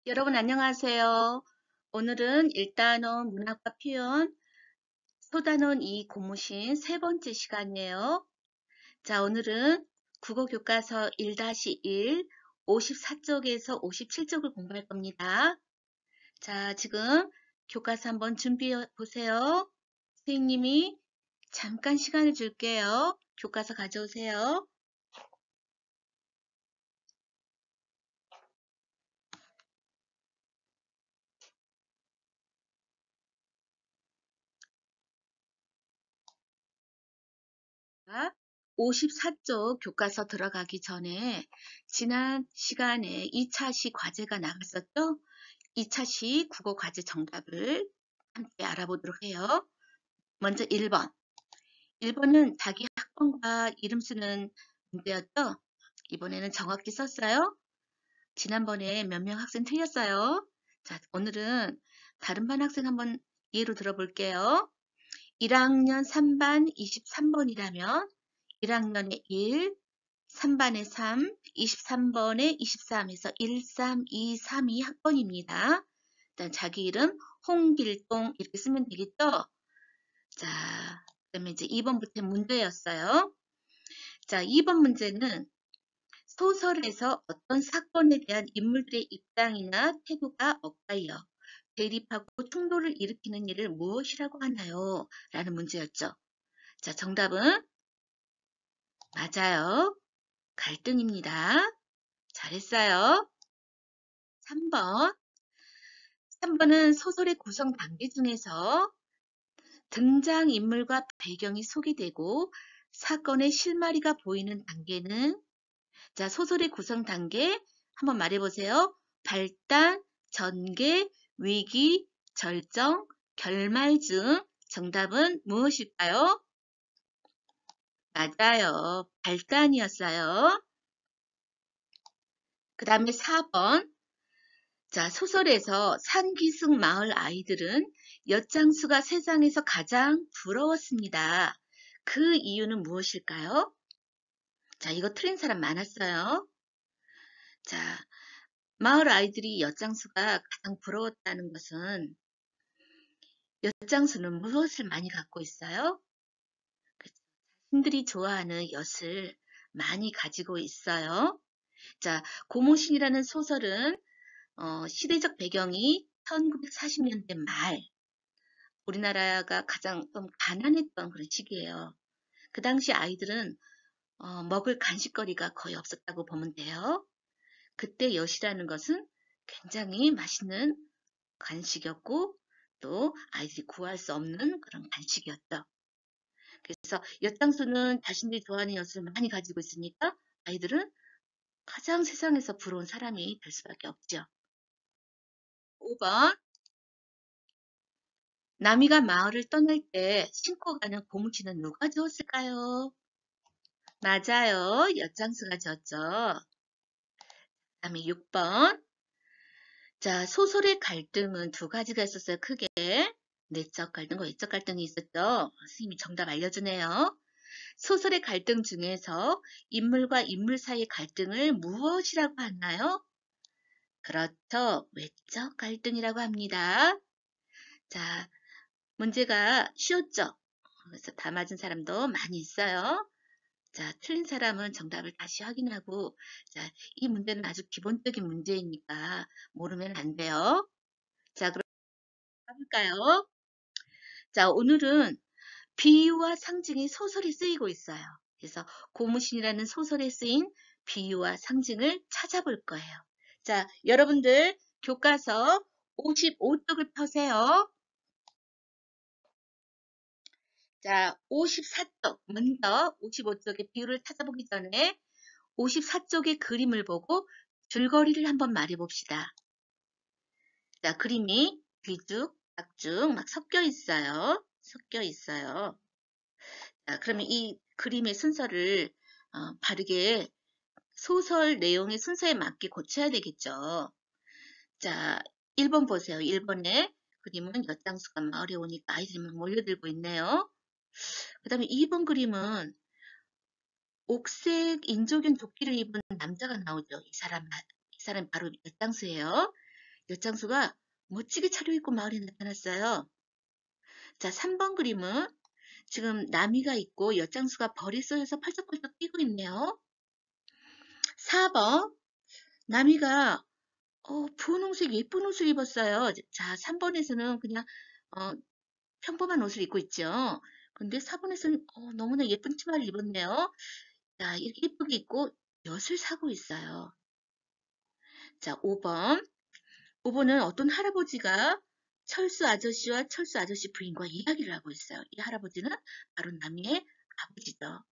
여러분 안녕하세요. 오늘은 1단원 문학과 표현 소단원 2 고무신 세 번째 시간이에요. 자, 오늘은 국어교과서 1-1 54쪽에서 57쪽을 공부할 겁니다. 자, 지금 교과서 한번 준비해 보세요. 선생님이 잠깐 시간을 줄게요. 교과서 가져오세요. 자, 54쪽 교과서 들어가기 전에 지난 시간에 2차 시 과제가 나갔었죠? 2차 시 국어 과제 정답을 함께 알아보도록 해요. 먼저 1번. 1번은 자기 학번과 이름 쓰는 문제였죠? 이번에는 정확히 썼어요. 지난번에 몇 명 학생 틀렸어요. 자, 오늘은 다른 반 학생 한번 예로 들어볼게요. 1학년 3반 23번이라면 1학년에 1, 3반에 3, 23번에 23에서 1323이 학번입니다. 일단 자기 이름 홍길동 이렇게 쓰면 되겠죠? 자, 그다음에 이제 2번부터 문제였어요. 자, 2번 문제는 소설에서 어떤 사건에 대한 인물들의 입장이나 태도가 엇갈려 대립하고 충돌을 일으키는 일을 무엇이라고 하나요? 라는 문제였죠. 자, 정답은 맞아요. 갈등입니다. 잘했어요. 3번. 3번은 소설의 구성 단계 중에서 등장인물과 배경이 소개되고 사건의 실마리가 보이는 단계는 자, 소설의 구성 단계 한번 말해보세요. 발단, 전개, 위기, 절정, 결말 중 정답은 무엇일까요? 맞아요. 발단이었어요. 그 다음에 4번. 자, 소설에서 산기슭 마을 아이들은 엿장수가 세상에서 가장 부러웠습니다. 그 이유는 무엇일까요? 자, 이거 틀린 사람 많았어요. 자, 마을 아이들이 엿장수가 가장 부러웠다는 것은 엿장수는 무엇을 많이 갖고 있어요? 자신들이 좋아하는 엿을 많이 가지고 있어요. 자, 고무신이라는 소설은 시대적 배경이 1940년대 말 우리나라가 가장 좀 가난했던 그런 시기예요. 그 당시 아이들은 먹을 간식거리가 거의 없었다고 보면 돼요. 그때 엿이라는 것은 굉장히 맛있는 간식이었고 또 아이들이 구할 수 없는 그런 간식이었죠. 그래서 엿장수는 자신들이 좋아하는 엿을 많이 가지고 있으니까 아이들은 가장 세상에서 부러운 사람이 될 수밖에 없죠. 5번. 나미가 마을을 떠날 때 신고 가는 고무신은 누가 주었을까요? 맞아요. 엿장수가 줬죠. 그다음에 6번. 자, 소설의 갈등은 두 가지가 있었어요. 크게. 내적 갈등과 외적 갈등이 있었죠. 선생님이 정답 알려주네요. 소설의 갈등 중에서 인물과 인물 사이의 갈등을 무엇이라고 하나요? 그렇죠. 외적 갈등이라고 합니다. 자, 문제가 쉬웠죠? 그래서 다 맞은 사람도 많이 있어요. 자, 틀린 사람은 정답을 다시 확인하고, 자, 이 문제는 아주 기본적인 문제이니까 모르면 안 돼요. 자, 그럼 가볼까요? 자, 오늘은 비유와 상징이 소설에 쓰이고 있어요. 그래서 고무신이라는 소설에 쓰인 비유와 상징을 찾아볼 거예요. 자, 여러분들 교과서 55쪽을 펴세요. 자, 54쪽, 먼저 55쪽의 비유를 찾아보기 전에 54쪽의 그림을 보고 줄거리를 한번 말해봅시다. 자, 그림이 뒤죽, 앞죽 막 섞여 있어요. 섞여 있어요. 자, 그러면 이 그림의 순서를 바르게 소설 내용의 순서에 맞게 고쳐야 되겠죠. 자, 1번 보세요. 1번에 그림은 엿장수가 마을에 오니까 아이들이 막 몰려들고 있네요. 그 다음에 2번 그림은 옥색 인조견 조끼를 입은 남자가 나오죠. 이 사람 바로 엿장수예요. 엿장수가 멋지게 차려입고 마을에 나타났어요. 자, 3번 그림은 지금 나미가 있고 엿장수가 벌이 쏘여서 펄쩍펄쩍 뛰고 있네요. 4번 나미가 분홍색 예쁜 옷을 입었어요. 자, 3번에서는 그냥 평범한 옷을 입고 있죠. 근데 4번에서는 너무나 예쁜 치마를 입었네요. 자, 이렇게 예쁘게 입고 엿을 사고 있어요. 자, 5번. 5번은 어떤 할아버지가 철수 아저씨와 철수 아저씨 부인과 이야기를 하고 있어요. 이 할아버지는 바로 나미의 아버지죠.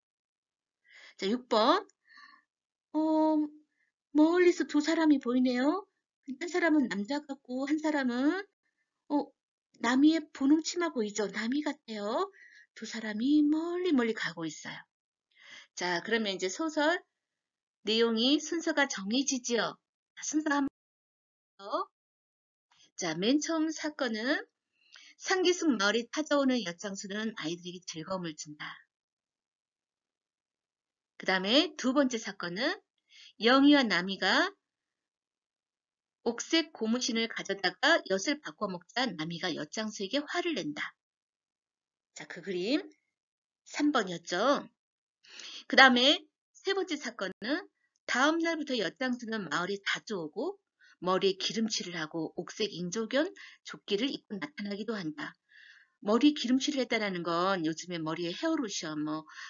자, 6번. 멀리서 두 사람이 보이네요. 한 사람은 남자 같고 한 사람은 나미의 분홍 치마 보이죠? 나미 같아요. 두 사람이 멀리 가고 있어요. 자, 그러면 이제 소설 내용이 순서가 정해지지요. 순서 한번 더. 자, 맨 처음 사건은 상기숙 마을에 찾아오는 엿장수는 아이들에게 즐거움을 준다. 그 다음에 두 번째 사건은 영희와 나미가 옥색 고무신을 가져다가 엿을 바꿔 먹자 나미가 엿장수에게 화를 낸다. 자, 그 그림 3번이었죠. 그 다음에 세 번째 사건은 다음 날부터 엿장수는 마을에 자주 오고 머리에 기름칠을 하고 옥색 인조견 조끼를 입고 나타나기도 한다. 머리에 기름칠을 했다는 건 요즘에 머리에 헤어로션,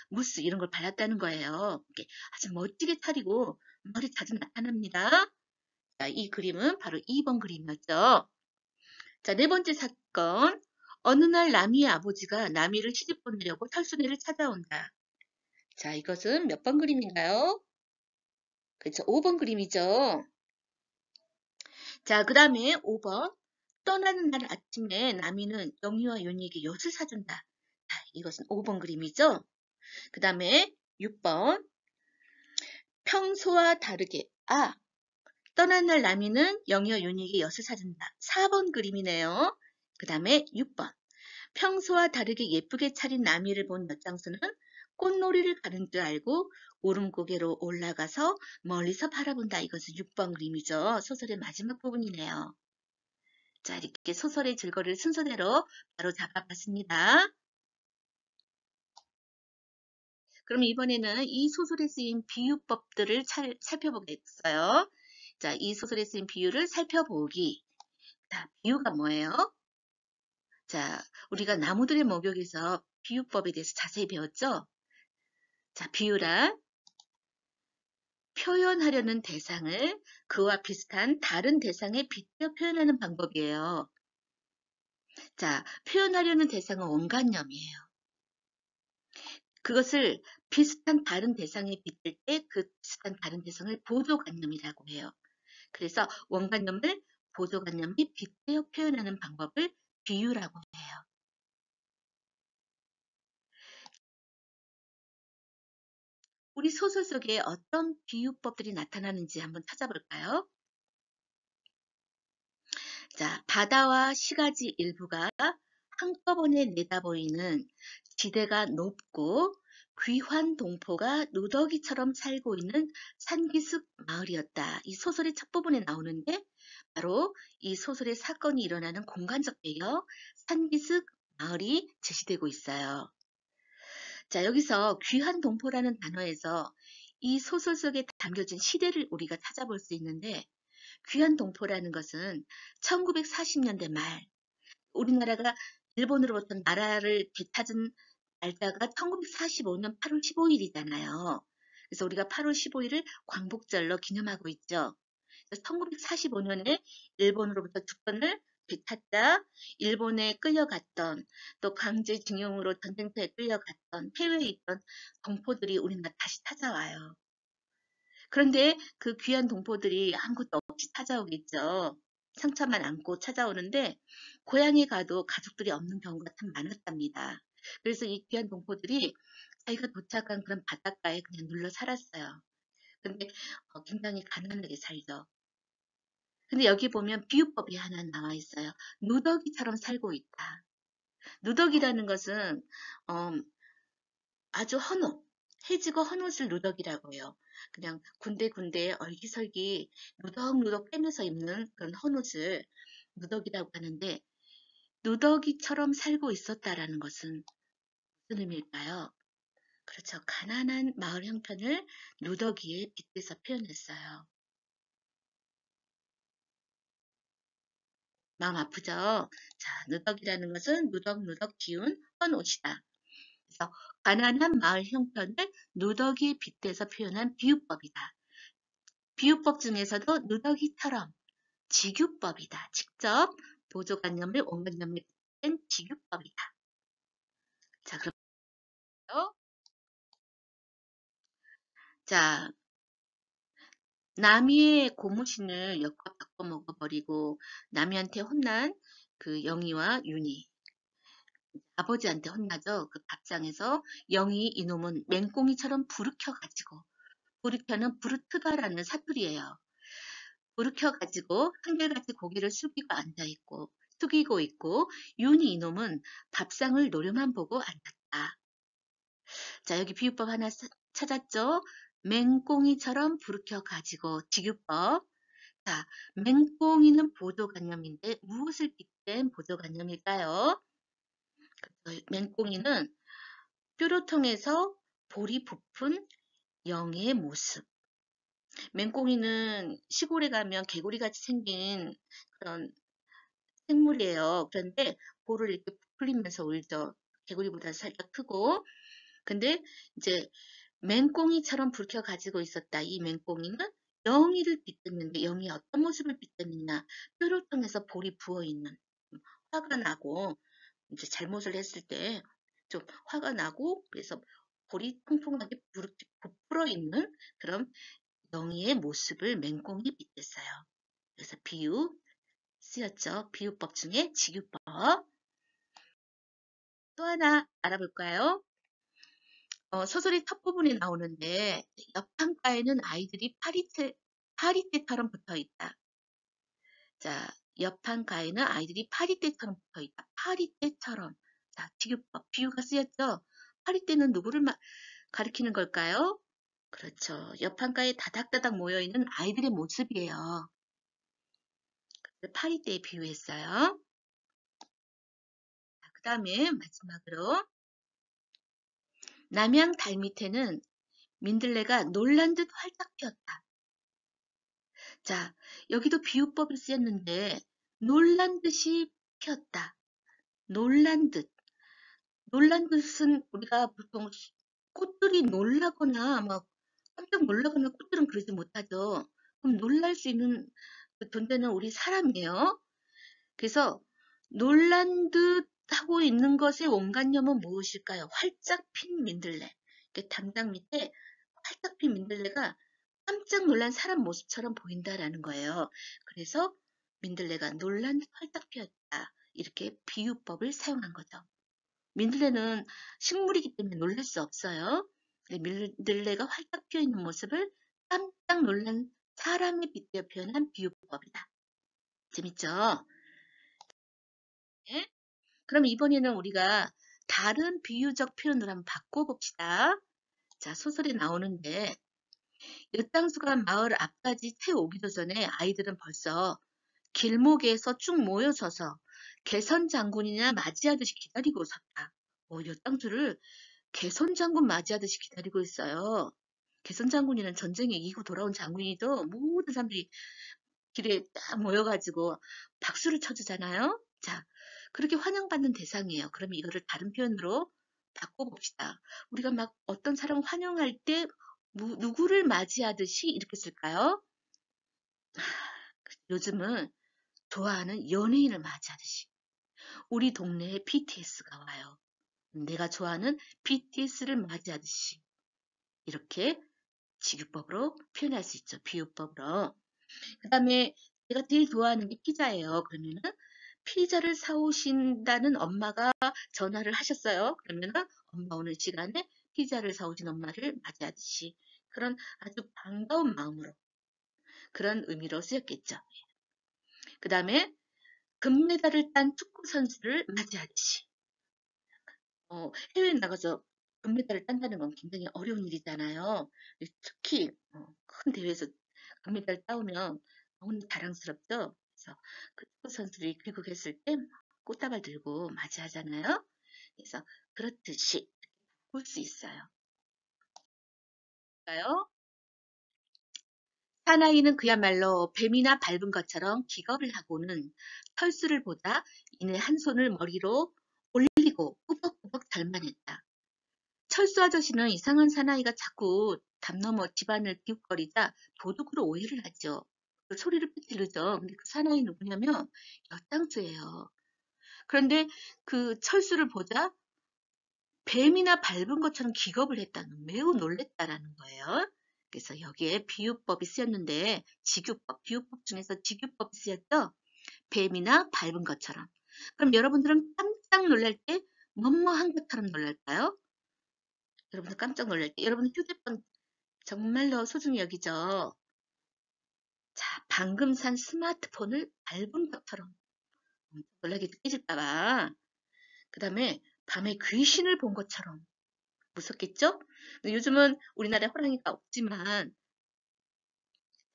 무스 이런 걸 발랐다는 거예요. 아주 멋지게 차리고 머리 자주 나타납니다. 자, 이 그림은 바로 2번 그림이었죠. 자, 네 번째 사건. 어느 날 나미의 아버지가 나미를 시집 보내려고 탈순이를 찾아온다. 자, 이것은 몇 번 그림인가요? 그렇죠. 5번 그림이죠. 자, 그 다음에 5번. 떠나는 날 아침에 나미는 영희와 윤희에게 엿을 사준다. 자, 이것은 5번 그림이죠. 그 다음에 6번. 평소와 다르게. 떠난 날 나미는 영희와 윤희에게 엿을 사준다. 4번 그림이네요. 그 다음에 6번. 평소와 다르게 예쁘게 차린 나미를 본 엿장수는 꽃놀이를 가는 줄 알고 오름고개로 올라가서 멀리서 바라본다. 이것은 6번 그림이죠. 소설의 마지막 부분이네요. 자, 이렇게 소설의 줄거리를 순서대로 바로 잡아봤습니다. 그럼 이번에는 이 소설에 쓰인 비유법들을 살펴보겠어요. 자, 이 소설에 쓰인 비유를 살펴보기. 자, 비유가 뭐예요? 자, 우리가 나무들의 목욕에서 비유법에 대해서 자세히 배웠죠? 자, 비유란 표현하려는 대상을 그와 비슷한 다른 대상에 빗대어 표현하는 방법이에요. 자, 표현하려는 대상은 원관념이에요. 그것을 비슷한 다른 대상에 빗댈 때 그 비슷한 다른 대상을 보조관념이라고 해요. 그래서 원관념을 보조관념이 빗대어 표현하는 방법을 비유라고 해요. 우리 소설 속에 어떤 비유법들이 나타나는지 한번 찾아볼까요? 자, 바다와 시가지 일부가 한꺼번에 내다보이는 지대가 높고 귀환 동포가 누더기처럼 살고 있는 산기슭 마을이었다. 이 소설의 첫 부분에 나오는데 바로 이 소설의 사건이 일어나는 공간적 배경 산기슭 마을이 제시되고 있어요. 자, 여기서 귀환 동포라는 단어에서 이 소설 속에 담겨진 시대를 우리가 찾아볼 수 있는데 귀환 동포라는 것은 1940년대 말 우리나라가 일본으로부터 나라를 되찾은 날짜가 1945년 8월 15일이잖아요. 그래서 우리가 8월 15일을 광복절로 기념하고 있죠. 1945년에 일본으로부터 주권을 되찾자 일본에 끌려갔던 또 강제징용으로 전쟁터에 끌려갔던 해외에 있던 동포들이 우리나라 다시 찾아와요. 그런데 그 귀한 동포들이 아무것도 없이 찾아오겠죠. 상처만 안고 찾아오는데 고향에 가도 가족들이 없는 경우가 참 많았답니다. 그래서 이 귀한 동포들이 자기가 도착한 그런 바닷가에 그냥 눌러 살았어요. 근데 굉장히 가난하게 살죠. 근데 여기 보면 비유법이 하나 나와 있어요. 누더기처럼 살고 있다. 누더기라는 것은 아주 헌옷, 해지고 헌 옷을 누더기라고 해요. 그냥 군데군데 얼기설기 누덕누덕 빼면서 입는 그런 헌 옷을 누더기라고 하는데 누더기처럼 살고 있었다라는 것은 무슨 의미일까요? 그렇죠. 가난한 마을 형편을 누더기에 빗대서 표현했어요. 마음 아프죠? 자, 누더기라는 것은 누덕누덕 기운 헌 옷이다. 그래서 가난한 마을 형편을 누더기에 빗대서 표현한 비유법이다. 비유법 중에서도 누더기처럼 직유법이다. 직접 보조관념을 원관념에 빗댄 직유법이다. 자, 그럼 자, 남이의 고무신을 엮어 바꿔 먹어버리고 남이한테 혼난 그 영희와 윤희. 아버지한테 혼나죠. 그 밥상에서 영희 이놈은 맹꽁이처럼 부르켜가지고 부르켜는 부르트가라는 사투리예요. 부르켜가지고 한결같이 고개를 숙이고 있고 윤희 이놈은 밥상을 노려만 보고 앉았다. 자, 여기 비유법 하나 찾았죠? 맹꽁이처럼 부르켜가지고 직유법. 자, 맹꽁이는 보조관념인데 무엇을 빗댄 보조관념일까요? 맹꽁이는 뼈를 통해서 볼이 부푼 영의 모습. 맹꽁이는 시골에 가면 개구리같이 생긴 그런 생물이에요. 그런데 볼을 이렇게 부풀리면서 울죠. 개구리보다 살짝 크고. 근데 이제 맹꽁이처럼 불켜 가지고 있었다. 이 맹꽁이는 영희를 빗댔는데 영희 어떤 모습을 빗댔느냐. 뼈를 통해서 볼이 부어있는 화가 나고 이제 잘못을 했을 때 좀 화가 나고 그래서 볼이 통통하게 부풀어 있는 그런 영희의 모습을 맹꽁이 빗댔어요. 그래서 비유 쓰였죠. 비유법 중에 직유법. 또 하나 알아볼까요? 소설의 첫 부분에 나오는데 옆판가에는 아이들이 파리떼처럼 붙어 있다. 자, 옆판가에는 아이들이 파리떼처럼 붙어 있다. 파리떼처럼. 자, 직유법 비유가 쓰였죠. 파리떼는 누구를 가리키는 걸까요? 그렇죠. 옆판가에 다닥다닥 모여있는 아이들의 모습이에요. 파리떼에 비유했어요. 그 다음에 마지막으로 남양 달 밑에는 민들레가 놀란 듯 활짝 피었다. 자, 여기도 비유법이 쓰였는데 놀란 듯이 피었다. 놀란 듯. 놀란 듯은 우리가 보통 꽃들이 놀라거나 막 깜짝 놀라거나 꽃들은 그러지 못하죠. 그럼 놀랄 수 있는 그 존재는 우리 사람이에요. 그래서 놀란 듯 하고 있는 것의 원관념은 무엇일까요? 활짝 핀 민들레. 담장 밑에 활짝 핀 민들레가 깜짝 놀란 사람 모습처럼 보인다라는 거예요. 그래서 민들레가 놀란 듯 활짝 피었다. 이렇게 비유법을 사용한 거죠. 민들레는 식물이기 때문에 놀랄 수 없어요. 민들레가 활짝 피어 있는 모습을 깜짝 놀란 사람에 빗대어 표현한 비유법이다. 재밌죠? 네? 그럼 이번에는 우리가 다른 비유적 표현을 한번 바꿔봅시다. 자, 소설에 나오는데 엿장수가 마을 앞까지 채 오기도 전에 아이들은 벌써 길목에서 쭉 모여서서 개선 장군이나 맞이하듯이 기다리고 섰다. 엿장수를 개선 장군 맞이하듯이 기다리고 있어요. 개선 장군이는 전쟁에 이기고 돌아온 장군이죠. 모든 사람들이 길에 딱 모여가지고 박수를 쳐주잖아요. 자, 그렇게 환영받는 대상이에요. 그러면 이거를 다른 표현으로 바꿔봅시다. 우리가 막 어떤 사람을 환영할 때 누구를 맞이하듯이 이렇게 쓸까요? 요즘은 좋아하는 연예인을 맞이하듯이. 우리 동네에 BTS가 와요. 내가 좋아하는 BTS를 맞이하듯이. 이렇게 직유법으로 표현할 수 있죠. 비유법으로. 그 다음에 제가 제일 좋아하는 게 피자예요. 그러면은 피자를 사오신다는 엄마가 전화를 하셨어요. 그러면은 엄마 오는 시간에 피자를 사오신 엄마를 맞이하듯이 그런 아주 반가운 마음으로 그런 의미로 쓰였겠죠. 그 다음에 금메달을 딴 축구 선수를 맞이하듯이 해외에 나가서 금메달을 딴다는 건 굉장히 어려운 일이잖아요. 특히 큰 대회에서 금메달을 따오면 너무 자랑스럽죠. 그래서 그 축구 선수들이 귀국했을 때 꽃다발 들고 맞이하잖아요. 그래서 그렇듯이 볼 수 있어요. 볼까요? 사나이는 그야말로 뱀이나 밟은 것처럼 기겁을 하고는 철수를 보다 이내 한 손을 머리로 올리고 꾸벅꾸벅 절만했다. 철수 아저씨는 이상한 사나이가 자꾸 담 넘어 집안을 기웃거리자 도둑으로 오해를 하죠. 그 소리를 지르죠. 근데 그 사나이 누구냐면 여땅수예요. 그런데 그 철수를 보자 뱀이나 밟은 것처럼 기겁을 했다는 매우 놀랬다라는 거예요. 그래서 여기에 비유법이 쓰였는데 직유법, 비유법 중에서 직유법이 쓰였죠. 뱀이나 밟은 것처럼. 그럼 여러분들은 깜짝 놀랄 때 뭐뭐한 것처럼 놀랄까요? 여러분들 깜짝 놀랄 때 여러분 휴대폰 정말로 소중히 여기죠. 자, 방금 산 스마트폰을 밟은 것처럼 놀라게 깨질까봐. 그 다음에 밤에 귀신을 본 것처럼 무섭겠죠? 요즘은 우리나라에 호랑이가 없지만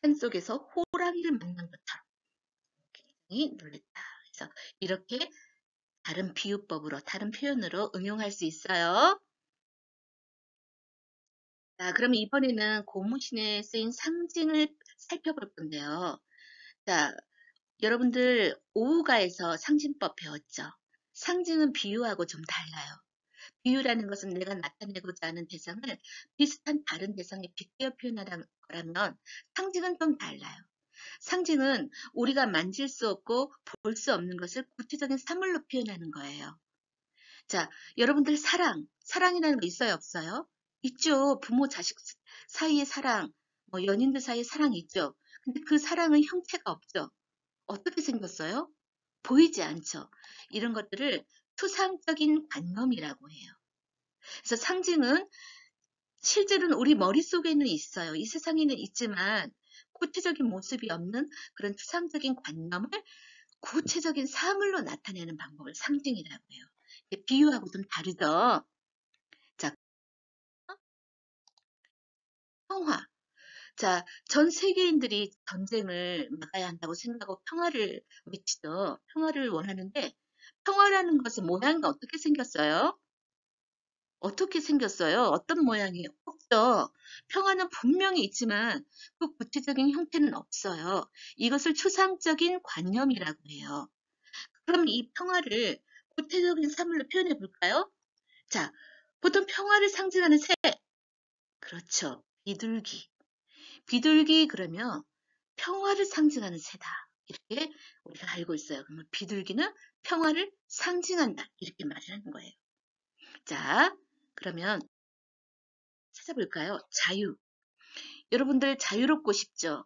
산속에서 호랑이를 만난 것처럼 굉장히 놀랬다. 그래서 이렇게 다른 비유법으로, 다른 표현으로 응용할 수 있어요. 자, 그럼 이번에는 고무신에 쓰인 상징을 살펴볼 건데요. 자, 여러분들 오후가에서 상징법 배웠죠? 상징은 비유하고 좀 달라요. 비유라는 것은 내가 나타내고자 하는 대상을 비슷한 다른 대상에 빗대어 표현하는 거라면 상징은 좀 달라요. 상징은 우리가 만질 수 없고 볼 수 없는 것을 구체적인 사물로 표현하는 거예요. 자, 여러분들 사랑이라는 거 있어요, 없어요? 있죠. 부모, 자식 사이의 사랑, 뭐 연인들 사이의 사랑이 있죠. 근데 그 사랑은 형체가 없죠. 어떻게 생겼어요? 보이지 않죠. 이런 것들을 추상적인 관념이라고 해요. 그래서 상징은 실제로는 우리 머릿속에는 있어요. 이 세상에는 있지만 구체적인 모습이 없는 그런 추상적인 관념을 구체적인 사물로 나타내는 방법을 상징이라고 해요. 비유하고 좀 다르죠. 자, 평화. 자, 전 세계인들이 전쟁을 막아야 한다고 생각하고 평화를 외치죠. 평화를 원하는데 평화라는 것은 모양이 어떻게 생겼어요? 어떻게 생겼어요? 어떤 모양이에요? 없죠. 평화는 분명히 있지만 그 구체적인 형태는 없어요. 이것을 추상적인 관념이라고 해요. 그럼 이 평화를 구체적인 사물로 표현해 볼까요? 자, 보통 평화를 상징하는 새. 그렇죠. 비둘기. 비둘기 그러면 평화를 상징하는 새다. 이렇게 우리가 알고 있어요. 그러면 비둘기는 평화를 상징한다. 이렇게 말을 하는 거예요. 자, 그러면 찾아볼까요? 자유. 여러분들 자유롭고 싶죠?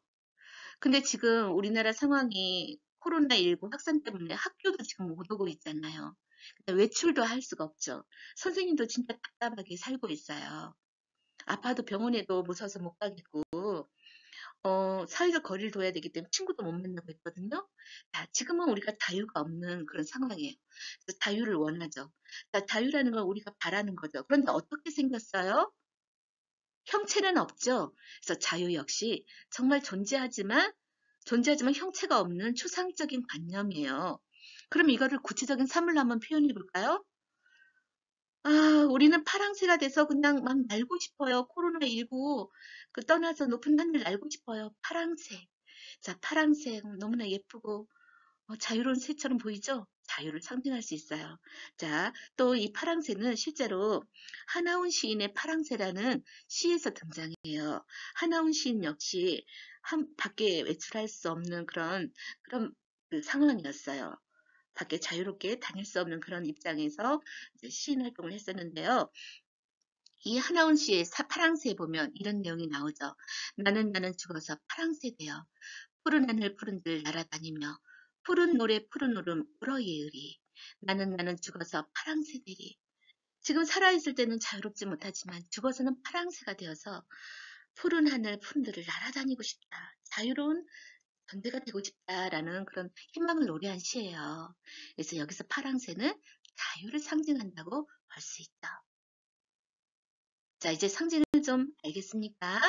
근데 지금 우리나라 상황이 코로나19 확산 때문에 학교도 지금 못 오고 있잖아요. 외출도 할 수가 없죠. 선생님도 진짜 답답하게 살고 있어요. 아파도 병원에도 무서워서 못 가겠고, 사회적 거리를 둬야 되기 때문에 친구도 못 만나고 있거든요. 자, 지금은 우리가 자유가 없는 그런 상황이에요. 그래서 자유를 원하죠. 자, 자유라는 건 우리가 바라는 거죠. 그런데 어떻게 생겼어요? 형체는 없죠. 그래서 자유 역시 정말 존재하지만 형체가 없는 추상적인 관념이에요. 그럼 이거를 구체적인 사물로 한번 표현해 볼까요? 아, 우리는 파랑새가 돼서 그냥 막 날고 싶어요. 코로나19 그 떠나서 높은 하늘 날고 싶어요. 파랑새. 자, 파랑새 너무나 예쁘고 자유로운 새처럼 보이죠? 자유를 상징할 수 있어요. 자, 또 이 파랑새는 실제로 하나훈 시인의 파랑새라는 시에서 등장해요. 하나훈 시인 역시 밖에 외출할 수 없는 그런 그 상황이었어요. 밖에 자유롭게 다닐 수 없는 그런 입장에서 이제 시인 활동을 했었는데요. 이 하나훈 씨의 파랑새에 보면 이런 내용이 나오죠. 나는 죽어서 파랑새 되어 푸른 하늘 푸른들 날아다니며 푸른 노래 푸른 울음 울어예으리. 나는 죽어서 파랑새 되리. 지금 살아있을 때는 자유롭지 못하지만 죽어서는 파랑새가 되어서 푸른 하늘 푸른들을 날아다니고 싶다. 자유로운 존재가 되고 싶다라는 그런 희망을 노래한 시예요. 그래서 여기서 파랑새는 자유를 상징한다고 볼 수 있죠. 자, 이제 상징을 좀 알겠습니까?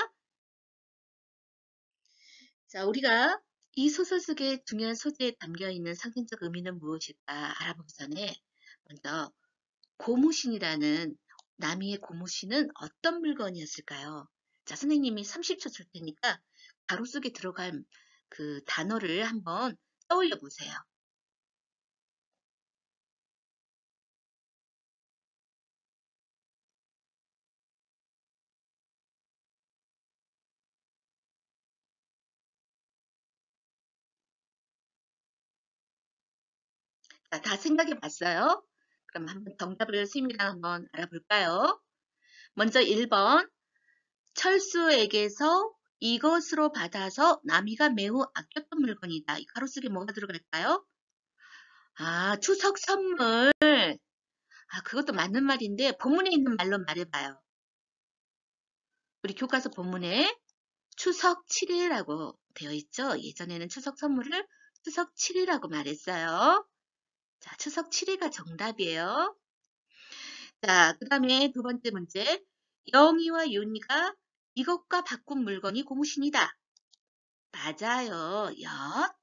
자, 우리가 이 소설 속의 중요한 소재에 담겨 있는 상징적 의미는 무엇일까 알아보기 전에 먼저 고무신이라는 남이의 고무신은 어떤 물건이었을까요? 자, 선생님이 30초 줄 테니까 가로 속에 들어갈 그 단어를 한번 떠올려 보세요. 자, 다 생각해 봤어요? 그럼 한번 정답을 선생님이랑 한번 알아볼까요? 먼저 1번. 철수에게서 이것으로 받아서 남이가 매우 아꼈던 물건이다. 이 가로 속에 뭐가 들어갈까요? 아, 추석 선물. 아, 그것도 맞는 말인데 본문에 있는 말로 말해봐요. 우리 교과서 본문에 추석 7일이라고 되어 있죠? 예전에는 추석 선물을 추석 7일이라고 말했어요. 자, 추석 7일가 정답이에요. 자, 그 다음에 두 번째 문제. 영희와 윤희가 이것과 바꾼 물건이 고무신이다. 맞아요. 엿.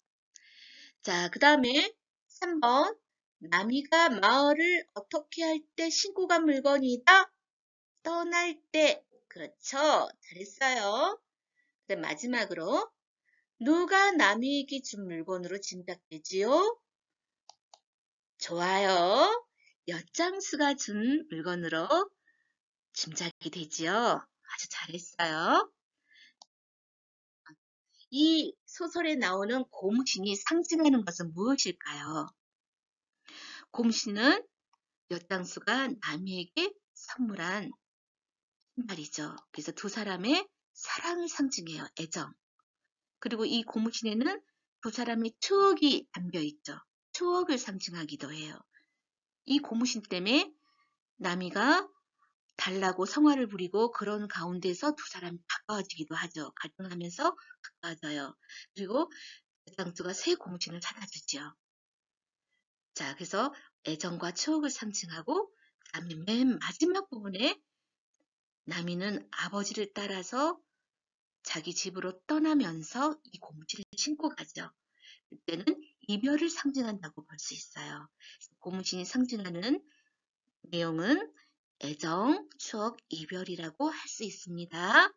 자, 그 다음에 3번. 남이가 마을을 어떻게 할 때 신고 간 물건이다. 떠날 때. 그렇죠. 잘했어요. 그 마지막으로 누가 남이에게 준 물건으로 짐작되지요? 좋아요. 엿장수가 준 물건으로 짐작이 되지요. 아주 잘했어요. 이 소설에 나오는 고무신이 상징하는 것은 무엇일까요? 고무신은 엿장수가 남이에게 선물한 신발이죠. 그래서 두 사람의 사랑을 상징해요. 애정. 그리고 이 고무신에는 두 사람의 추억이 담겨 있죠. 추억을 상징하기도 해요. 이 고무신 때문에 남이가 달라고 성화를 부리고 그런 가운데서 두 사람이 가까워지기도 하죠. 갈등하면서 가까워져요. 그리고 장수가 새 고무신을 찾아주죠. 자, 그래서 애정과 추억을 상징하고 그다음에 맨 마지막 부분에 남이는 아버지를 따라서 자기 집으로 떠나면서 이 고무신을 신고 가죠. 그때는 이별을 상징한다고 볼 수 있어요. 고무신이 상징하는 내용은 애정, 추억, 이별이라고 할 수 있습니다.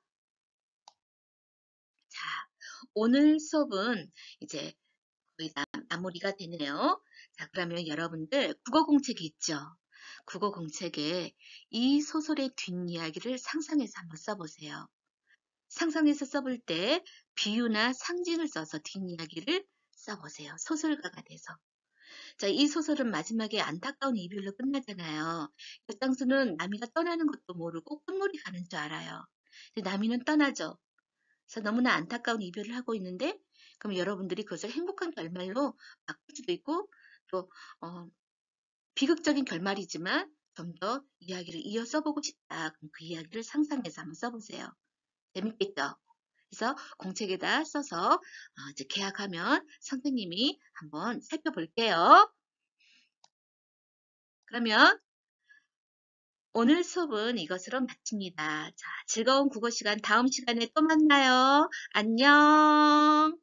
자, 오늘 수업은 이제 거의 다 마무리가 되네요. 자, 그러면 여러분들 국어 공책이 있죠? 국어 공책에 이 소설의 뒷이야기를 상상해서 한번 써보세요. 상상해서 써볼 때 비유나 상징을 써서 뒷이야기를 써보세요. 소설가가 돼서. 자, 이 소설은 마지막에 안타까운 이별로 끝나잖아요. 엿장수는 남이가 떠나는 것도 모르고 꽃놀이 가는 줄 알아요. 근데 남이는 떠나죠. 그래서 너무나 안타까운 이별을 하고 있는데, 그럼 여러분들이 그것을 행복한 결말로 바꿀 수도 있고, 또 비극적인 결말이지만 좀 더 이야기를 이어 써보고 싶다. 그럼 그 이야기를 상상해서 한번 써보세요. 재밌겠죠? 그래서 공책에다 써서 이제 계약하면 선생님이 한번 살펴볼게요. 그러면 오늘 수업은 이것으로 마칩니다. 자, 즐거운 국어 시간 다음 시간에 또 만나요. 안녕.